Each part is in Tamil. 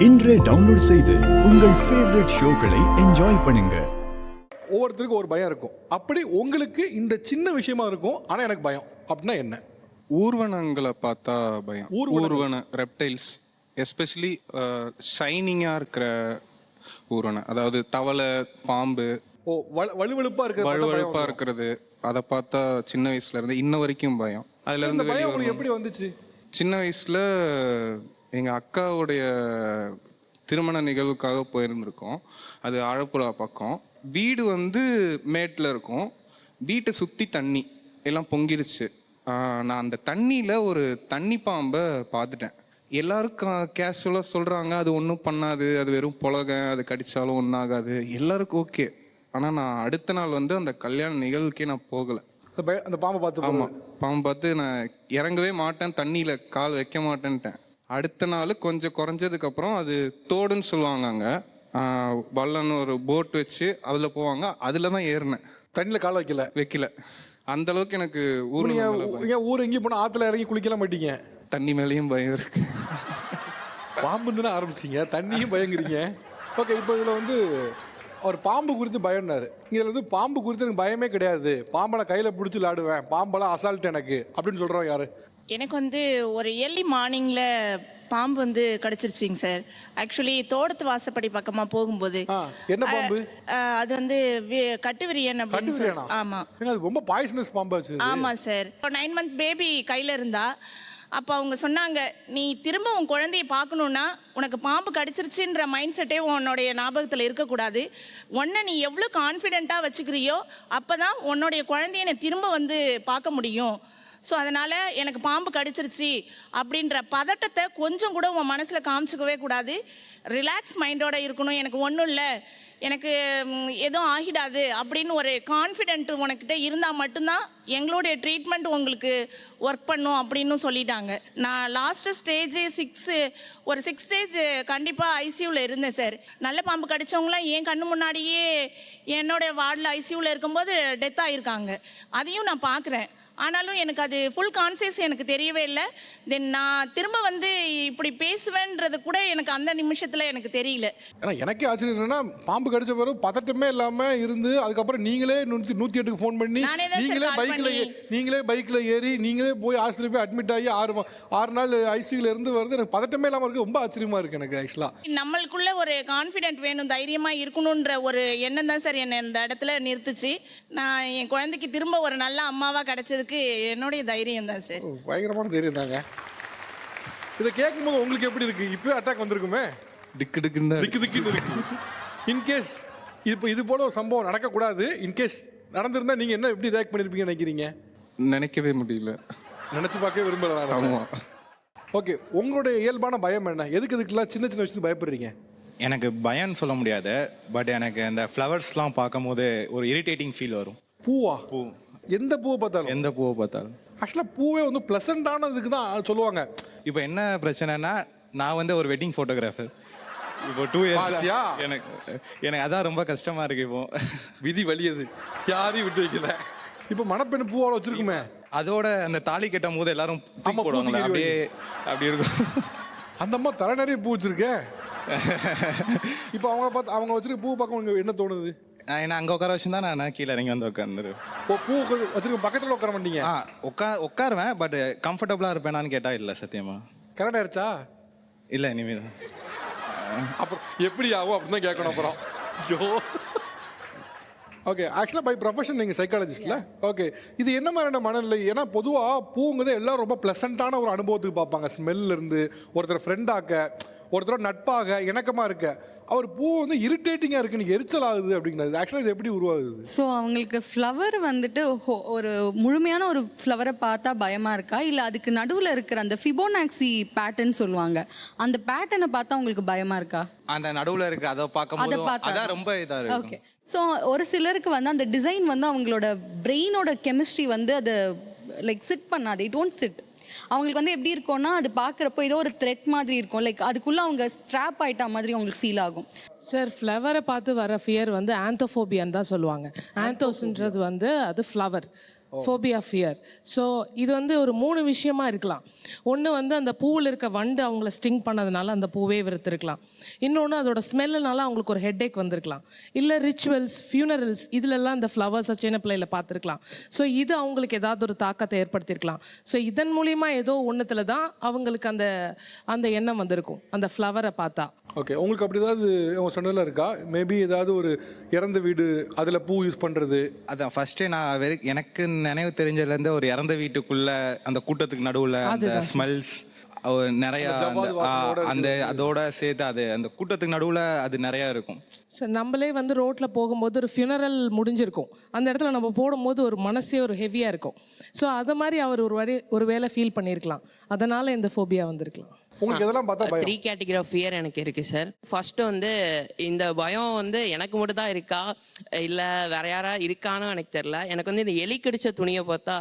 இன்றே டவுன்லோட் செய்து உங்கள் ஃபேவரட் ஷோக்களை என்ஜாய் பண்ணுங்க. ஒவ்வொருத்தருக்கும் ஒரு பயம் இருக்கும். அப்படி உங்களுக்கு இந்த சின்ன விஷயமா இருக்கும், ஆனால் எனக்கு பயம் அப்படின்னா என்ன? ஊர்வனங்களை பார்த்தா பயம். ஊர்வன ரெப்டைல்ஸ், எஸ்பெஷலி ஷைனிங்காக இருக்கிற ஊர்வனை, அதாவது தவளை, பாம்பு, வலுவழுப்பாக இருக்கிறது, அதை பார்த்தா சின்ன வயசுல இருந்து இன்ன வரைக்கும் பயம். அதுல இருந்து பயம் உங்களுக்கு எப்படி வந்துச்சு? சின்ன வயசுல எங்கள் அக்காவுடைய திருமண நிகழ்வுக்காக போயிருந்திருக்கோம். அது ஆழப்புழா பக்கம். வீடு வந்து மேட்டில் இருக்கும். வீட்டை சுற்றி தண்ணி எல்லாம் பொங்கிருச்சு. நான் அந்த தண்ணியில் ஒரு தண்ணி பாம்பை பார்த்துட்டேன். எல்லாருக்கும் கேஷுவலாக சொல்கிறாங்க அது ஒன்றும் பண்ணாது, அது வெறும் புலக, அது கடித்தாலும் ஒன்றாகாது, எல்லாருக்கும் ஓகே. ஆனால் நான் அடுத்த நாள் வந்து அந்த கல்யாண நிகழ்வுக்கே நான் போகலை. அந்த பாம்பை பார்த்து? ஆமாம், பாம்பை பார்த்து நான் இறங்கவே மாட்டேன், தண்ணியில் கால் வைக்க மாட்டேன்ட்டேன். அடுத்த நாள் கொஞ்சம் குறைஞ்சதுக்கப்புறம் அது தோடுன்னு சொல்லுவாங்க, அங்கே வல்லன்னு ஒரு போட் வச்சு அதில் போவாங்க, அதில் தான் ஏறினேன். தண்ணியில் கால் வைக்கல. அந்த அளவுக்கு எனக்கு ஊர் எங்கேயும் போனால் ஆற்றுல இறங்கி குளிக்கலாம் மாட்டீங்க? தண்ணி மேலேயும் பயம் இருக்கு. பாம்புன்னு தானே ஆரம்பிச்சிங்க, தண்ணியும் பயங்குறீங்க. ஓகே, இப்போ இதில் வந்து அவர் பாம்பு குறித்து பயம்னாரு. இதில் வந்து பாம்பு குறித்து எனக்கு பயமே கிடையாது, பாம்பெல்லாம் கையில் பிடிச்சி விளாடுவேன், பாம்பெல்லாம் அசால்ட் எனக்கு அப்படின்னு சொல்கிறோம் யாரு? எனக்கு வந்து ஒரு ஏர்லி மார்னிங்கில் பாம்பு வந்து கடிச்சிருச்சிங்க சார். ஆக்சுவலி தோட்டத்து வாசப்படி பக்கமாக போகும்போது. என்ன பாம்பு அது வந்து கட்டுவிரியன் அப்படின்னு. ஆமாம், அது ரொம்ப பாய்சனஸ் பாம்பாச்சு. ஆமாம் சார். 9 month பேபி கையில் இருந்தா. அப்போ அவங்க சொன்னாங்க, நீ திரும்ப உன் குழந்தைய பார்க்கணுன்னா உனக்கு பாம்பு கடிச்சிருச்சுன்ற மைண்ட் செட்டே உன்னுடைய ஞாபகத்தில் இருக்கக்கூடாது. ஒன்றை நீ எவ்வளோ கான்ஃபிடென்ட்டாக வச்சுக்கிறியோ அப்போ தான் உன்னுடைய குழந்தைய நீ திரும்ப வந்து பார்க்க முடியும். ஸோ அதனால் எனக்கு பாம்பு கடிச்சிருச்சு அப்படின்ற பதட்டத்தை கொஞ்சம் கூட உன் மனசில் காமிச்சிக்கவே கூடாது. ரிலாக்ஸ் மைண்டோடு இருக்கணும். எனக்கு ஒன்றும் இல்லை, எனக்கு எதுவும் ஆகிடாது அப்படின்னு ஒரு கான்ஃபிடென்ட் உனக்கிட்ட இருந்தால் மட்டும்தான் எங்களுடைய ட்ரீட்மெண்ட் உங்களுக்கு ஒர்க் பண்ணும் அப்படின்னு சொல்லிட்டாங்க. நான் லாஸ்ட்டு ஸ்டேஜ் 6 ஸ்டேஜ் கண்டிப்பாக ஐசியூவில் இருந்தேன் சார். நல்ல பாம்பு கடித்தவங்களாம் என் கண்ணு முன்னாடியே என்னோடய வார்டில் ஐசியூவில் இருக்கும்போது டெத் ஆகியிருக்காங்க. அதையும் நான் பார்க்குறேன். ஆனாலும் எனக்கு அது ஃபுல் கான்சியஸ் எனக்கு தெரியவே இல்லை. தென் நான் திரும்ப வந்து இப்படி பேசுவேன்றது கூட எனக்கு அந்த நிமிஷத்தில் எனக்கு தெரியல. ஏன்னா எனக்கே ஆச்சரியம் என்னன்னா, பாம்பு கடிச்ச பிறகு பதட்டமே இல்லாமல் இருந்து அதுக்கப்புறம் நீங்களே 108க்கு ஃபோன் பண்ணி நீங்களே பைக்கில் ஏறி நீங்களே போய் ஹாஸ்பிட்டல் போய் அட்மிட் ஆகி 6 நாள் ஐசியூவில் இருந்து வருது. எனக்கு பதட்டமே இல்லாமல் இருக்குது. ரொம்ப ஆச்சரியமாக இருக்குது எனக்கு. ஆக்சுவலாக நம்மளுக்குள்ள ஒரு கான்ஃபிடென்ட் வேணும், தைரியமாக இருக்கணுன்ற ஒரு எண்ணம் தான் சார் என்னை இந்த இடத்துல நிறுத்துச்சு. நான் என் குழந்தைக்கு திரும்ப ஒரு நல்ல அம்மாவாக கிடைச்சதுக்கு என்னுடைய தைரியம் தான் சார். பயங்கரமான தைரியம் தாங்க. இதை கேட்கும்போது உங்களுக்கு எப்படி இருக்கு? இப்போ அட்டாக் வந்திருக்குமே, திக்கு திக்குன்னு இருக்கு. இன்கேஸ் இப்போ இது போல ஒரு சம்பவம் நடக்கக்கூடாது, இன்கேஸ் நடந்திருந்தா நீங்க என்ன எப்படி ரியாக்ட் பண்ணிருப்பீங்க நினைக்கிறீங்க? நினைக்கவே முடியல, நினைச்சு பார்க்கவே விரும்பல. ஆமா. ஓகே, உங்களுடைய இயல்பான பயம் என்ன? எதுக்கெல்லாம் சின்ன சின்ன விஷயத்துக்கு பயப்படுறீங்க? எனக்கு பயம்னு சொல்ல முடியாது, பட் எனக்கு அந்த ஃப்ளவர்ஸ்லாம் பார்க்கும்போது ஒரு இரிட்டேட்டிங் ஃபீல் வரும். பூவா? பூ, எந்த பூவை பார்த்தாலும். ஆக்சுவலாக பூவே வந்து ப்ளசண்டானதுக்கு தான் சொல்லுவாங்க. இப்போ என்ன பிரச்சனைனா, நான் வந்து ஒரு வெட்டிங் ஃபோட்டோகிராஃபர். இப்போ 2 years எனக்கு அதான் ரொம்ப கஷ்டமா இருக்கு. இப்போ விதி வலியது, யாரையும் விட்டு வைக்கல. இப்போ மணப்பெண் பூவால வச்சிருக்குமே, அதோட அந்த தாலி கட்டும் போது எல்லாரும் தூக்கி போடுவாங்க, அப்படியே அப்படி இருக்கும். அந்த அம்மா தலை நிறைய பூ வச்சிருக்க. இப்போ அவங்க வச்சிருக்க பூ பார்க்க உங்களுக்கு என்ன தோணுது? நான் அங்கே உட்கார வச்சுருந்தா நான் கீழே இறங்கி வந்து உட்காந்துருவேன். பூ வச்சிருக்க பக்கத்தில் உட்கார மாட்டீங்க? உட்காருவேன், பட் கம்ஃபர்டபுளாக இருப்பேனான்னு கேட்டால் இல்லை. சத்தியமா கரெக்ட் ஆயிடுச்சா? இல்லை, இனிமேல் தான். அப்புறம் எப்படி ஆகும் அப்படின்னு தான் கேட்கணும். அப்புறம் ஐயோ. ஓகே, ஆக்சுவலாக பை ப்ரொஃபஷன் நீங்கள் சைக்காலஜிஸ்ட்ல. ஓகே, இது என்ன மாதிரியான மனநிலை? ஏன்னா பொதுவாக பூங்கிறது எல்லாம் ரொம்ப ப்ளசண்ட்டான ஒரு அனுபவத்துக்கு பார்ப்பாங்க. ஸ்மெல்ல இருந்து ஒருத்தர் ஃப்ரெண்டாக்க, ஒருத்தரோட நட்பாக இணக்கமாக இருக்க. அவர் பூ வந்து இரிட்டேட்டிங்காக இருக்குது, எனக்கு எரிச்சல் ஆகுது அப்படிங்கிறது. ஆக்சுவலாக இது எப்படி உருவாகுது? ஸோ அவங்களுக்கு ஃப்ளவர் வந்துட்டு ஒரு முழுமையான ஒரு ஃப்ளவரை பார்த்தா பயமாக இருக்கா, இல்லை அதுக்கு நடுவில் இருக்கிற அந்த ஃபிபோனாக்சி பேட்டர்ன் சொல்லுவாங்க, அந்த பேட்டர்னை பார்த்தா அவங்களுக்கு பயமாக இருக்கா? அந்த நடுவில் இருக்கிற அதை பார்க்கும்போது அதான் ரொம்ப இதாக இருக்கு. ஓகே, ஸோ ஒரு சிலருக்கு வந்து அந்த டிசைன் வந்து அவங்களோட பிரெயினோட கெமிஸ்ட்ரி வந்து அதை லைக் சிட் பண்ணாது, இட் டோன்ட் சிட். அவங்களுக்கு வந்து எப்படி இருக்கும்னா, அது பார்க்குறப்போ ஏதோ ஒரு த்ரெட் மாதிரி இருக்கும், லைக் அதுக்குள்ளே அவங்க ஸ்ட்ராப் ஆகிட்டா மாதிரி அவங்களுக்கு ஃபீல் ஆகும். சார், ஃப்ளவரை பார்த்து வர ஃபியர் வந்து ஆந்தோஃபோபியான்னு தான் சொல்லுவாங்க. ஆந்தோஸ்ன்றது வந்து அது ஃப்ளவர், ஃபோபியா ஃபியர். ஸோ இது வந்து ஒரு 3 விஷயமா இருக்கலாம். ஒன்று வந்து அந்த பூவில் இருக்க வண்டு அவங்கள ஸ்டிங் பண்ணதுனால அந்த பூவே வெறுத்திருக்கலாம். இன்னொன்று அதோட ஸ்மெல்லுனால அவங்களுக்கு ஒரு ஹெட்டேக் வந்திருக்கலாம். இல்லை ரிச்சுவல்ஸ், ஃபியூனரல்ஸ் இதிலெல்லாம் இந்த ஃப்ளவர்ஸை சின்ன பிள்ளையில் பார்த்துருக்கலாம். ஸோ இது அவங்களுக்கு ஏதாவது ஒரு தாக்கத்தை ஏற்படுத்தியிருக்கலாம். ஸோ இதன் மூலிமா ஏதோ ஒன்றுத்துல தான் அவங்களுக்கு அந்த அந்த எண்ணம் வந்திருக்கும் அந்த ஃப்ளவரை பார்த்தா. ஓகே, உங்களுக்கு அப்படி ஏதாவது உங்கள் சொன்னதில் இருக்கா? மேபி ஏதாவது ஒரு இறந்த வீடு அதில் பூ யூஸ் பண்ணுறது? அதான் ஃபர்ஸ்ட்டு நான் எனக்கு நினைவு தெரிஞ்சதுலேருந்து ஒரு இறந்த வீட்டுக்குள்ள அந்த கூட்டத்துக்கு நடுவில் அந்த ஸ்மெல்ஸ் நிறைய அந்த அதோட சேர்த்து அது அந்த கூட்டத்துக்கு நடுவில் அது நிறையா இருக்கும். ஸோ நம்மளே வந்து ரோட்டில் போகும்போது ஒரு ஃபியூனரல் முடிஞ்சிருக்கும், அந்த இடத்துல நம்ம போடும்போது ஒரு மனசே ஒரு ஹெவியாக இருக்கும். ஸோ அதை மாதிரி அவர் ஒரு வேளை ஃபீல் பண்ணியிருக்கலாம், அதனால் இந்த ஃபோபியா வந்திருக்கலாம். உங்களுக்கு இதெல்லாம் பார்த்தா பயம்? 3 கேட்டகரி ஆஃப் ஃபியர் எனக்கு இருக்கு சார். ஃபர்ஸ்ட் வந்து இந்த பயம் வந்து எனக்கு மட்டும் தான் இருக்கா இல்லை வேற யாரா இருக்கான்னு எனக்கு தெரியல. எனக்கு வந்து இந்த எலி கடிச்ச துணியை பார்த்தா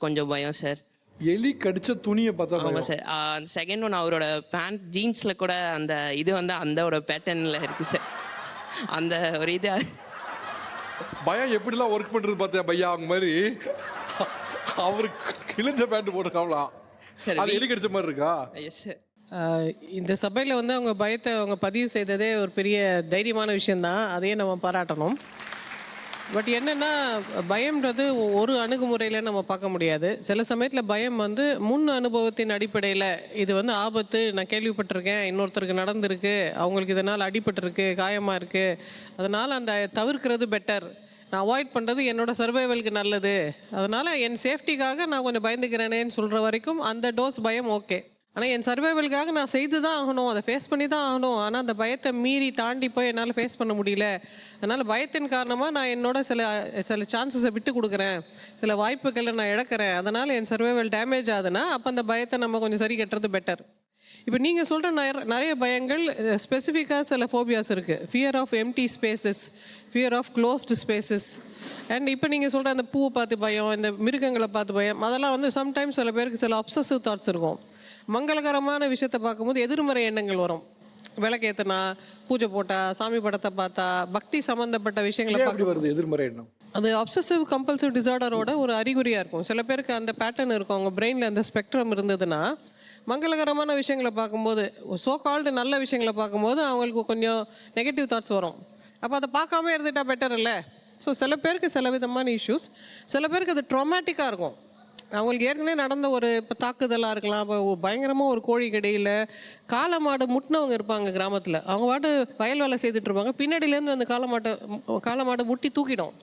கொஞ்சம் பயம் சார். எலி கடிச்ச துணியை பார்த்தா? ஆமாம் சார். அந்த செகண்ட் ஒன் அவரோட பேண்ட் ஜீன்ஸில் கூட அந்த இது வந்து அந்தோட பேட்டர்னில் இருக்கு சார். அந்த ஒரு இது பயம் எப்படிலாம் ஒர்க் பண்ணுறது பார்த்தியா பையா? அவங்க மாதிரி அவருக்கு கிழிஞ்ச பேண்ட் போட்டுருக்காங்களாம், அது எலி கடிச்ச மாதிரி இருக்கா? Yes sir. இந்த சபையில் வந்து அவங்க பயத்தை அவங்க பதிவு செய்ததே ஒரு பெரிய தைரியமான விஷயந்தான், அதையே நம்ம பாராட்டணும். பட் என்னென்னா பயம்ன்றது ஒரு அணுகுமுறையில் நம்ம பார்க்க முடியாது. சில சமயத்தில் பயம் வந்து முன் அனுபவத்தின் அடிப்படையில் இது வந்து ஆபத்து, நான் கேள்விப்பட்டிருக்கேன், இன்னொருத்தருக்கு நடந்திருக்கு, அவங்களுக்கு இதனால் அடிபட்டிருக்கு, காயமாக இருக்குது, அதனால் அந்த தவிர்க்கிறது பெட்டர், நான் அவாய்ட் பண்ணுறது என்னோட சர்வைவலுக்கு நல்லது, அதனால் என் சேஃப்டிக்காக நான் கொஞ்சம் பயந்துக்கிறேனேன்னு சொல்கிற வரைக்கும் அந்த டோஸ் பயம் ஓகே. ஆனால் என் சர்வைவலுக்காக நான் செய்து தான் ஆகணும், அதை ஃபேஸ் பண்ணி தான் ஆகணும், ஆனால் அந்த பயத்தை மீறி தாண்டி போய் என்னால் ஃபேஸ் பண்ண முடியல, அதனால் பயத்தின் காரணமாக நான் என்னோட சில சான்சஸை விட்டு கொடுக்குறேன், சில வாய்ப்புகளை நான் இழக்கிறேன், அதனால் என் சர்வைவல் டேமேஜ் ஆகுதுன்னா அப்போ அந்த பயத்தை நம்ம கொஞ்சம் சரி கட்டுறது பெட்டர். இப்போ நீங்கள் சொல்கிற நிறைய பயங்கள் ஸ்பெசிஃபிக்காக சில ஃபோபியாஸ் இருக்குது. Fear of empty spaces, fear of closed spaces, and இப்போ நீங்கள் சொல்கிற அந்த பூவை பார்த்து பயம், இந்த மிருகங்களை பார்த்து பயம், அதெல்லாம் வந்து சம்டைம்ஸ் சில பேருக்கு சில அப்சசிவ் தாட்ஸ் இருக்கும். மங்களகரமான விஷயத்தை பார்க்கும்போது எதிர்மறை எண்ணங்கள் வரும். விளக்கேற்றினா, பூஜை போட்டா, சாமி படத்தை பார்த்தா, பக்தி சம்மந்தப்பட்ட விஷயங்களை பார்க்க வருது எதிர்மறை எண்ணம். அது அப்சசிவ் கம்பல்சிவ் டிசார்டரோட ஒரு அறிகுறியாக இருக்கும். சில பேருக்கு அந்த பேட்டர்ன் இருக்கும், அவங்க பிரெயினில் அந்த ஸ்பெக்ட்ரம் இருந்ததுன்னா மங்களகரமான விஷயங்களை பார்க்கும்போது, சோ கால்டு நல்ல விஷயங்களை பார்க்கும்போது அவங்களுக்கு கொஞ்சம் நெகட்டிவ் தாட்ஸ் வரும். அப்போ அதை பார்க்காம இருந்துட்டா பெட்டர் இல்லை? ஸோ சில பேருக்கு சில விதமான இஷ்யூஸ், சில பேருக்கு அது ட்ராமேட்டிக்காக இருக்கும். அவங்களுக்கு ஏற்கனவே நடந்த ஒரு இப்போ தாக்குதலாக இருக்கலாம், இப்போ பயங்கரமாக ஒரு கோழி கடையில் காளை மாடு முட்டினவங்க இருப்பாங்க கிராமத்தில், அவங்க பாட்டு வயல் வேலை செய்துட்டு இருப்பாங்க, பின்னாடியிலேருந்து வந்து காளை மாடு முட்டி தூக்கிடும்.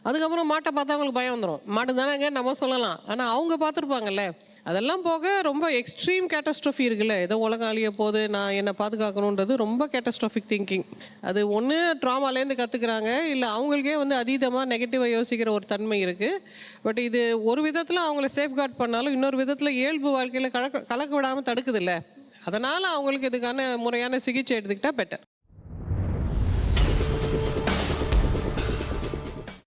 அதுக்கப்புறம் மாட்டை பார்த்தா அவங்களுக்கு பயம் வந்துடும். மாடு தானேங்க நம்ம சொல்லலாம், ஆனால் அவங்க பார்த்துருப்பாங்கல்ல. அதெல்லாம் போக ரொம்ப எக்ஸ்ட்ரீம் கேட்டஸ்ட்ரோஃபி இருக்குல்ல, ஏதோ உலகம் அழிய போது நான் என்னை பாதுகாக்கணுன்றது ரொம்ப கேட்டஸ்ட்ராஃபிக் திங்கிங். அது ஒன்று ட்ராமாலேருந்து கற்றுக்குறாங்க, இல்லை அவங்களுக்கே வந்து அதீதமாக நெகட்டிவாக யோசிக்கிற ஒரு தன்மை இருக்குது. பட் இது ஒரு விதத்தில் அவங்கள சேஃப்கார்ட் பண்ணாலும் இன்னொரு விதத்தில் இயல்பு வாழ்க்கையில் கலக்க விடாமல் தடுக்குதில்ல, அதனால் அவங்களுக்கு இதுக்கான முறையான சிகிச்சை எடுத்துக்கிட்டால் பெட்டர்.